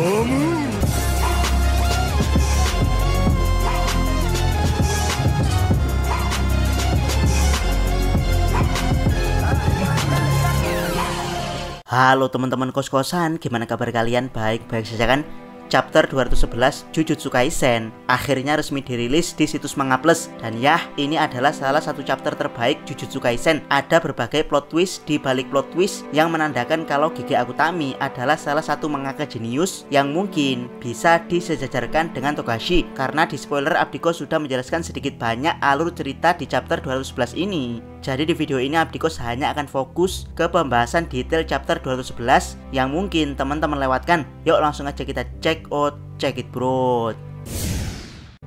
Halo teman-teman kos-kosan, gimana kabar kalian? Baik-baik saja kan? Chapter 211 Jujutsu Kaisen akhirnya resmi dirilis di situs Manga Plus. Dan ya, ini adalah salah satu chapter terbaik Jujutsu Kaisen. Ada berbagai plot twist di balik plot twist yang menandakan kalau Gege Akutami adalah salah satu mangaka jenius yang mungkin bisa disejajarkan dengan Togashi. Karena di spoiler Abdiko sudah menjelaskan sedikit banyak alur cerita di chapter 211 ini. Jadi di video ini Abdikos hanya akan fokus ke pembahasan detail chapter 211 yang mungkin teman-teman lewatkan. Yuk langsung aja kita check out, check it bro.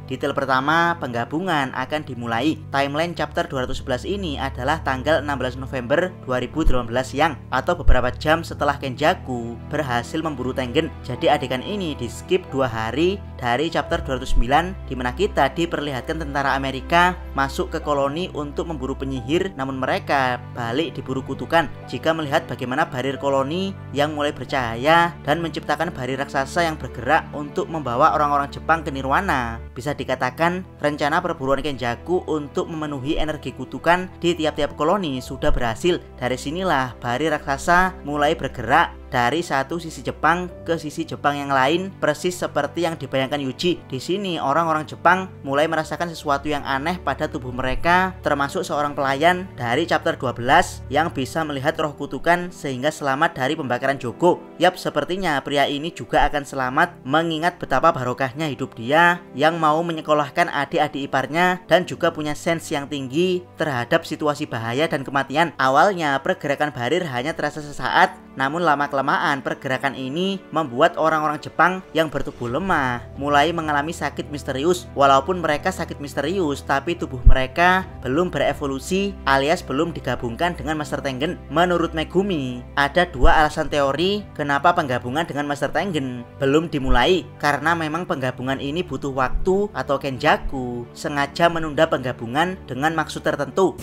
Detail pertama, penggabungan akan dimulai. Timeline chapter 211 ini adalah tanggal 16 November 2018 siang atau beberapa jam setelah Kenjaku berhasil memburu Tengen. Jadi adegan ini di skip 2 hari dari chapter 209 di mana kita diperlihatkan tentara Amerika masuk ke koloni untuk memburu penyihir, namun mereka balik diburu kutukan jika melihat bagaimana barir koloni yang mulai bercahaya dan menciptakan barir raksasa yang bergerak untuk membawa orang-orang Jepang ke nirwana. Bisa dikatakan rencana perburuan Kenjaku untuk memenuhi energi kutukan di tiap-tiap koloni sudah berhasil. Dari sinilah barir raksasa mulai bergerak dari satu sisi Jepang ke sisi Jepang yang lain, persis seperti yang dibayangkan Yuji. Di sini orang-orang Jepang mulai merasakan sesuatu yang aneh pada tubuh mereka, termasuk seorang pelayan dari chapter 12 yang bisa melihat roh kutukan sehingga selamat dari pembakaran Jogo. Yap, sepertinya pria ini juga akan selamat mengingat betapa barokahnya hidup dia yang mau menyekolahkan adik-adik iparnya dan juga punya sense yang tinggi terhadap situasi bahaya dan kematian. Awalnya pergerakan barir hanya terasa sesaat, namun lama-kelamaan pergerakan ini membuat orang-orang Jepang yang bertubuh lemah mulai mengalami sakit misterius. Walaupun mereka sakit misterius, tapi tubuh mereka belum berevolusi alias belum digabungkan dengan Master Tengen. Menurut Megumi, ada 2 alasan teori kenapa penggabungan dengan Master Tengen belum dimulai. Karena memang penggabungan ini butuh waktu atau Kenjaku sengaja menunda penggabungan dengan maksud tertentu.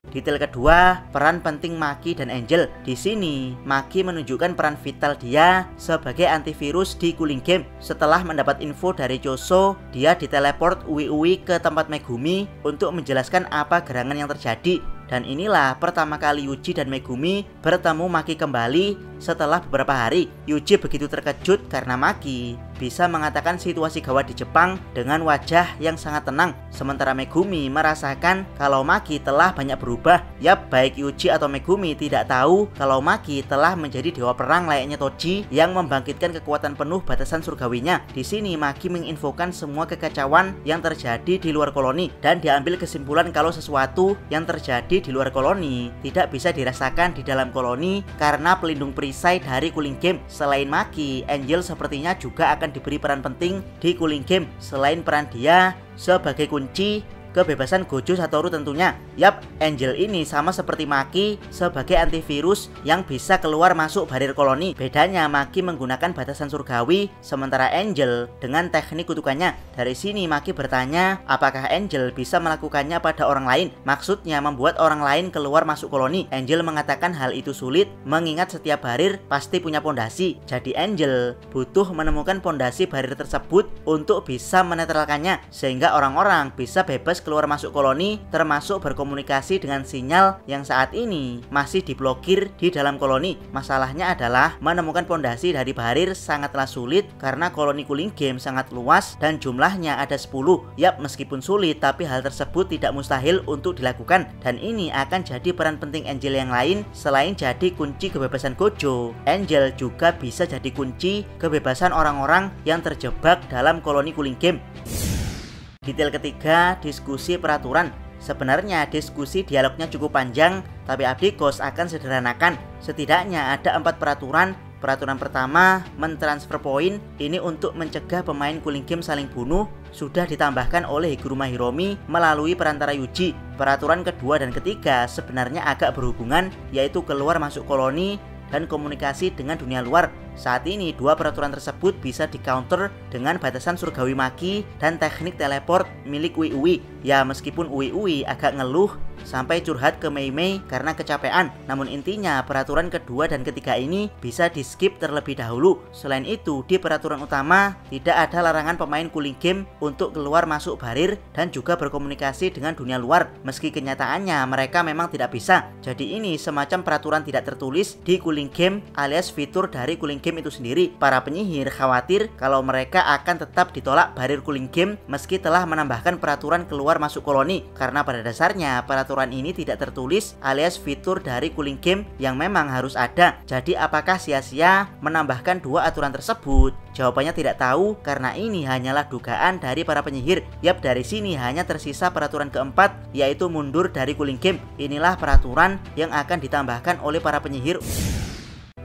Detail kedua, peran penting Maki dan Angel. Di sini, Maki menunjukkan peran vital dia sebagai antivirus di Cooling Game. Setelah mendapat info dari Choso, dia diteleport uwi-uwi ke tempat Megumi untuk menjelaskan apa gerangan yang terjadi. Dan inilah pertama kali Yuji dan Megumi bertemu Maki kembali setelah beberapa hari. Yuji begitu terkejut karena Maki bisa mengatakan situasi gawat di Jepang dengan wajah yang sangat tenang. Sementara Megumi merasakan kalau Maki telah banyak berubah. Yap, baik Yuji atau Megumi tidak tahu kalau Maki telah menjadi dewa perang layaknya Toji yang membangkitkan kekuatan penuh batasan surgawinya. Di sini Maki menginfokan semua kekacauan yang terjadi di luar koloni dan diambil kesimpulan kalau sesuatu yang terjadi di luar koloni tidak bisa dirasakan di dalam koloni karena pelindung perisai dari Cooling Game. Selain Maki, Angel sepertinya juga akan diberi peran penting di Cooling Game selain peran dia sebagai kunci kebebasan Gojo Satoru tentunya. Yap, Angel ini sama seperti Maki sebagai antivirus yang bisa keluar masuk barir koloni. Bedanya Maki menggunakan batasan surgawi, sementara Angel dengan teknik kutukannya. Dari sini Maki bertanya apakah Angel bisa melakukannya pada orang lain. Maksudnya membuat orang lain keluar masuk koloni. Angel mengatakan hal itu sulit mengingat setiap barir pasti punya pondasi. Jadi Angel butuh menemukan pondasi barir tersebut untuk bisa menetralkannya sehingga orang-orang bisa bebas keluar masuk koloni, termasuk berkomunikasi dengan sinyal yang saat ini masih diblokir di dalam koloni. Masalahnya adalah menemukan pondasi dari barir sangatlah sulit karena koloni Cooling Game sangat luas dan jumlahnya ada 10. Yap, meskipun sulit tapi hal tersebut tidak mustahil untuk dilakukan, dan ini akan jadi peran penting Angel yang lain. Selain jadi kunci kebebasan Gojo, Angel juga bisa jadi kunci kebebasan orang-orang yang terjebak dalam koloni Cooling Game. Detail ketiga, diskusi peraturan. Sebenarnya diskusi dialognya cukup panjang, tapi Abdikos akan sederhanakan. Setidaknya ada 4 peraturan. Peraturan pertama, mentransfer poin. Ini untuk mencegah pemain Cooling Game saling bunuh. Sudah ditambahkan oleh Higuruma Hiromi melalui perantara Yuji. Peraturan kedua dan ketiga sebenarnya agak berhubungan, yaitu keluar masuk koloni dan komunikasi dengan dunia luar. Saat ini dua peraturan tersebut bisa di-counter dengan batasan surgawi maki dan teknik teleport milik Uwi Uwi. Ya meskipun Uwi Uwi agak ngeluh sampai curhat ke Mei Mei karena kecapean, namun intinya peraturan kedua dan ketiga ini bisa di skip terlebih dahulu. Selain itu, di peraturan utama tidak ada larangan pemain cooling game untuk keluar masuk barir dan juga berkomunikasi dengan dunia luar, meski kenyataannya mereka memang tidak bisa. Jadi ini semacam peraturan tidak tertulis di cooling game alias fitur dari cooling game itu sendiri. Para penyihir khawatir kalau mereka akan tetap ditolak barir cooling game meski telah menambahkan peraturan keluar masuk koloni, karena pada dasarnya peraturan ini tidak tertulis alias fitur dari cooling game yang memang harus ada. Jadi apakah sia-sia menambahkan dua aturan tersebut? Jawabannya tidak tahu, karena ini hanyalah dugaan dari para penyihir. Yap, dari sini hanya tersisa peraturan keempat, yaitu mundur dari cooling game. Inilah peraturan yang akan ditambahkan oleh para penyihir.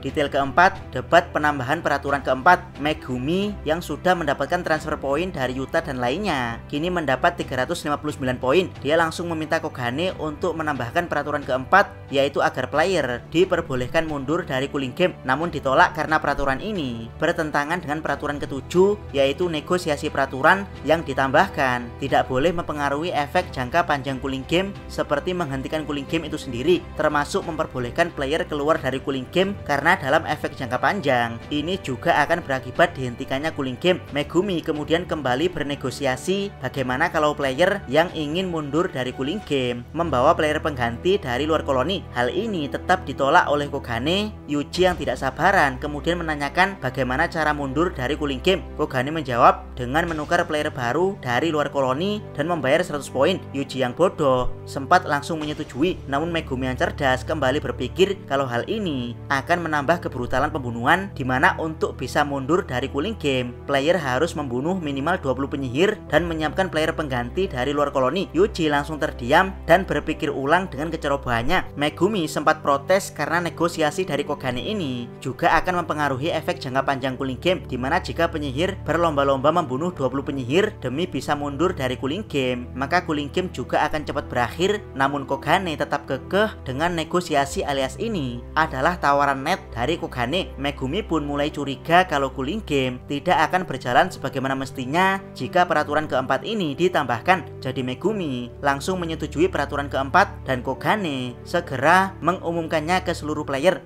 Detail keempat, debat penambahan peraturan keempat. Megumi yang sudah mendapatkan transfer point dari Yuta dan lainnya kini mendapat 359 poin. Dia langsung meminta Kogane untuk menambahkan peraturan keempat, yaitu agar player diperbolehkan mundur dari cooling game, namun ditolak karena peraturan ini bertentangan dengan peraturan ketujuh, yaitu negosiasi peraturan yang ditambahkan tidak boleh mempengaruhi efek jangka panjang cooling game seperti menghentikan cooling game itu sendiri, termasuk memperbolehkan player keluar dari cooling game karena dalam efek jangka panjang ini juga akan berakibat dihentikannya cooling game. Megumi kemudian kembali bernegosiasi bagaimana kalau player yang ingin mundur dari cooling game membawa player pengganti dari luar koloni. Hal ini tetap ditolak oleh Kogane. Yuji yang tidak sabaran kemudian menanyakan bagaimana cara mundur dari cooling game. Kogane menjawab dengan menukar player baru dari luar koloni dan membayar 100 poin. Yuji yang bodoh sempat langsung menyetujui, namun Megumi yang cerdas kembali berpikir kalau hal ini akan menambah kebrutalan pembunuhan, dimana untuk bisa mundur dari cooling game player harus membunuh minimal 20 penyihir dan menyiapkan player pengganti dari luar koloni. Yuji langsung terdiam dan berpikir ulang dengan kecerobohannya. Megumi sempat protes karena negosiasi dari Kogane ini juga akan mempengaruhi efek jangka panjang cooling game, dimana jika penyihir berlomba-lomba membunuh 20 penyihir demi bisa mundur dari cooling game, maka cooling game juga akan cepat berakhir. Namun Kogane tetap kekeh dengan negosiasi alias ini adalah tawaran net dari Kogane. Megumi pun mulai curiga kalau cooling game tidak akan berjalan sebagaimana mestinya jika peraturan keempat ini ditambahkan. Jadi Megumi langsung menyetujui peraturan keempat dan Kogane segera mengumumkannya ke seluruh player.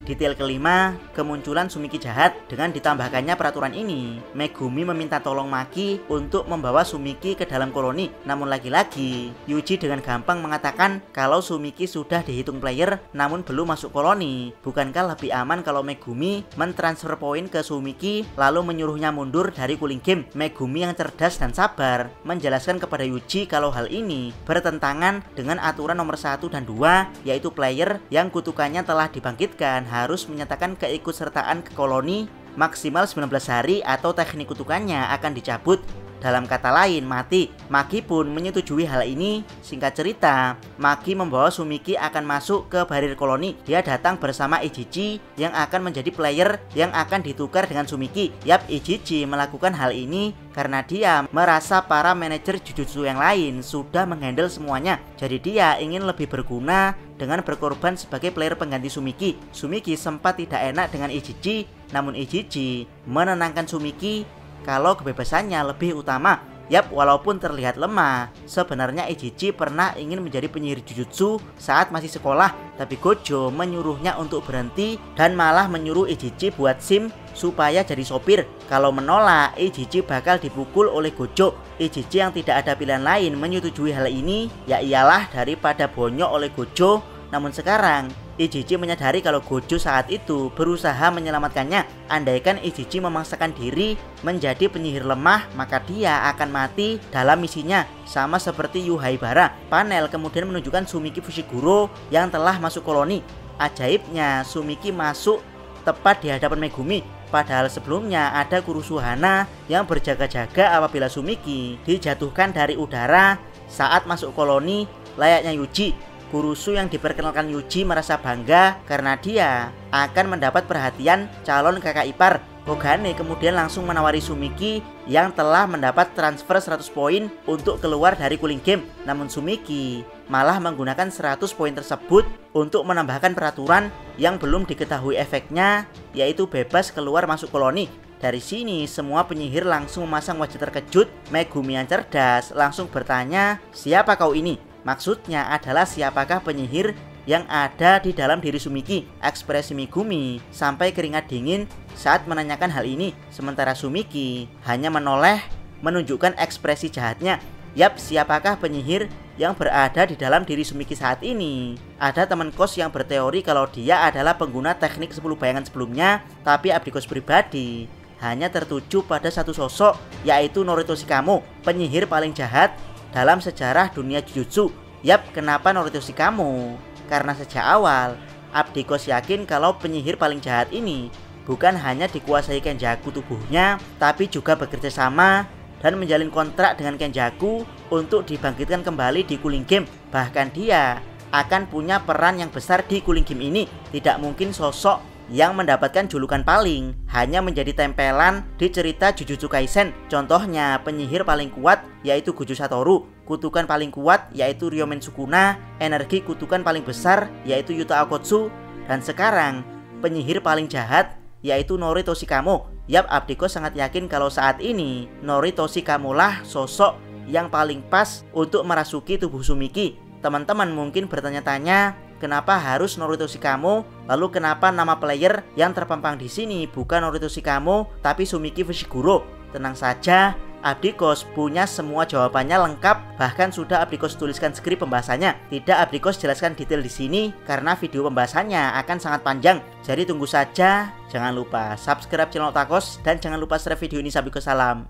Detail kelima, kemunculan Sumiki jahat. Dengan ditambahkannya peraturan ini, Megumi meminta tolong Maki untuk membawa Sumiki ke dalam koloni. Namun lagi-lagi, Yuji dengan gampang mengatakan kalau Sumiki sudah dihitung player namun belum masuk koloni. Bukankah lebih aman kalau Megumi mentransfer poin ke Sumiki lalu menyuruhnya mundur dari cooling game? Megumi yang cerdas dan sabar menjelaskan kepada Yuji kalau hal ini bertentangan dengan aturan nomor 1 dan 2, yaitu player yang kutukannya telah dibangkitkan harus menyatakan keikutsertaan ke koloni maksimal 19 hari atau teknik kutukannya akan dicabut. Dalam kata lain, mati. Maki pun menyetujui hal ini. Singkat cerita, Maki membawa Sumiki akan masuk ke barir koloni. Dia datang bersama Ichichi yang akan menjadi player yang akan ditukar dengan Sumiki. Yap, Ichichi melakukan hal ini karena dia merasa para manajer Jujutsu yang lain sudah menghandle semuanya. Jadi dia ingin lebih berguna dengan berkorban sebagai player pengganti Sumiki. Sumiki sempat tidak enak dengan Ichichi, namun Ichichi menenangkan Sumiki kalau kebebasannya lebih utama. Yap, walaupun terlihat lemah, sebenarnya Ichichi pernah ingin menjadi penyihir Jujutsu saat masih sekolah, tapi Gojo menyuruhnya untuk berhenti dan malah menyuruh Ichichi buat SIM supaya jadi sopir. Kalau menolak, Ichichi bakal dipukul oleh Gojo. Ichichi yang tidak ada pilihan lain menyetujui hal ini, ya iyalah daripada bonyok oleh Gojo. Namun sekarang Ichichi menyadari kalau Gojo saat itu berusaha menyelamatkannya. Andaikan Ichichi memaksakan diri menjadi penyihir lemah, maka dia akan mati dalam misinya, sama seperti Yuhaibara. Panel kemudian menunjukkan Sumiki Fushiguro yang telah masuk koloni. Ajaibnya, Sumiki masuk tepat di hadapan Megumi. Padahal sebelumnya ada Kurusuhana yang berjaga-jaga apabila Sumiki dijatuhkan dari udara saat masuk koloni layaknya Yuji. Kurusu yang diperkenalkan Yuji merasa bangga karena dia akan mendapat perhatian calon kakak ipar. Kogane kemudian langsung menawari Sumiki yang telah mendapat transfer 100 poin untuk keluar dari Cooling Game. Namun Sumiki malah menggunakan 100 poin tersebut untuk menambahkan peraturan yang belum diketahui efeknya, yaitu bebas keluar masuk koloni. Dari sini semua penyihir langsung memasang wajah terkejut. Megumi yang cerdas langsung bertanya, "Siapa kau ini?" Maksudnya adalah siapakah penyihir yang ada di dalam diri Sumiki. Ekspresi Megumi sampai keringat dingin saat menanyakan hal ini. Sementara Sumiki hanya menoleh menunjukkan ekspresi jahatnya. Yap, siapakah penyihir yang berada di dalam diri Sumiki saat ini? Ada teman kos yang berteori kalau dia adalah pengguna teknik 10 bayangan sebelumnya, tapi abdi kos pribadi hanya tertuju pada satu sosok, yaitu Norito Shikamo, penyihir paling jahat dalam sejarah dunia Jujutsu. Yap, kenapa Norito Shikamo? Karena sejak awal abdi kos yakin kalau penyihir paling jahat ini bukan hanya dikuasai Kenjaku tubuhnya, tapi juga bekerja sama dan menjalin kontrak dengan Kenjaku untuk dibangkitkan kembali di Cooling Game. Bahkan dia akan punya peran yang besar di Cooling Game ini. Tidak mungkin sosok yang mendapatkan julukan paling hanya menjadi tempelan di cerita Jujutsu Kaisen. Contohnya penyihir paling kuat yaitu Gojo Satoru, kutukan paling kuat yaitu Ryomen Sukuna, energi kutukan paling besar yaitu Yuta Okkotsu, dan sekarang penyihir paling jahat yaitu Norito Shikamo. Yap, Abdiko sangat yakin kalau saat ini Norito Shikamo lah sosok yang paling pas untuk merasuki tubuh Sumiki. Teman-teman mungkin bertanya-tanya, kenapa harus Norito Shikamo? Lalu kenapa nama player yang terpampang di sini bukan Norito Shikamo tapi Sumiki Fushiguro? Tenang saja, Abdikos punya semua jawabannya lengkap, bahkan sudah Abdikos tuliskan skrip pembahasannya. Tidak Abdikos jelaskan detail di sini karena video pembahasannya akan sangat panjang. Jadi tunggu saja. Jangan lupa subscribe channel Otakos dan jangan lupa share video ini sampai ke salam.